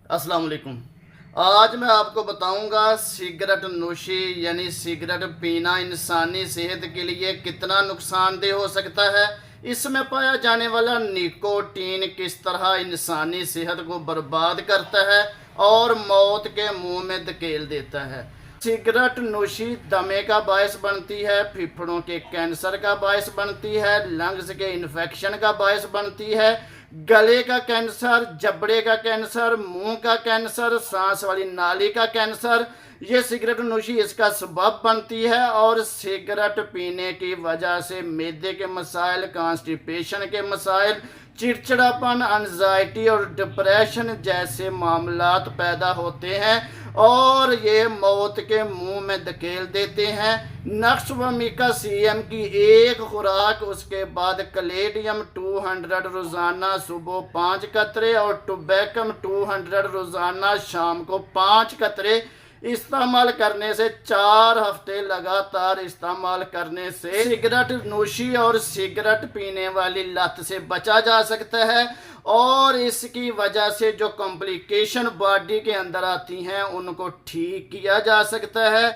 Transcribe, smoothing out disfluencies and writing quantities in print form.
अस्सलाम वालेकुम। आज मैं आपको बताऊंगा सिगरेट नोशी यानी सिगरेट पीना इंसानी सेहत के लिए कितना नुकसानदेह हो सकता है। इसमें पाया जाने वाला निकोटीन किस तरह इंसानी सेहत को बर्बाद करता है और मौत के मुंह में धकेल देता है। सिगरेट नोशी दमे का बायस बनती है, फेफड़ों के कैंसर का बायस बनती है, लंग्स के इन्फेक्शन का बायस बनती है, गले का कैंसर, जबड़े का कैंसर, मुंह का कैंसर, सांस वाली नाली का कैंसर, ये सिगरेट नोशी इसका सबब बनती है। और सिगरेट पीने की वजह से मैदे के मसाइल, कॉन्स्टिपेशन के मसाइल, चिड़चिड़ापन, एंजाइटी और डिप्रेशन जैसे मामलात पैदा होते हैं और ये मौत के मुंह में धकेल देते हैं। नक्सवमिका सीएम की एक खुराक, उसके बाद कलेडियम 200 रोज़ाना सुबह 5 कतरे और टोबैकम 200 रोज़ाना शाम को 5 कतरे इस्तेमाल करने से 4 हफ्ते लगातार इस्तेमाल करने से सिगरेट नोशी और सिगरेट पीने वाली लत से बचा जा सकता है। और इसकी वजह से जो कॉम्प्लिकेशन बॉडी के अंदर आती हैं उनको ठीक किया जा सकता है।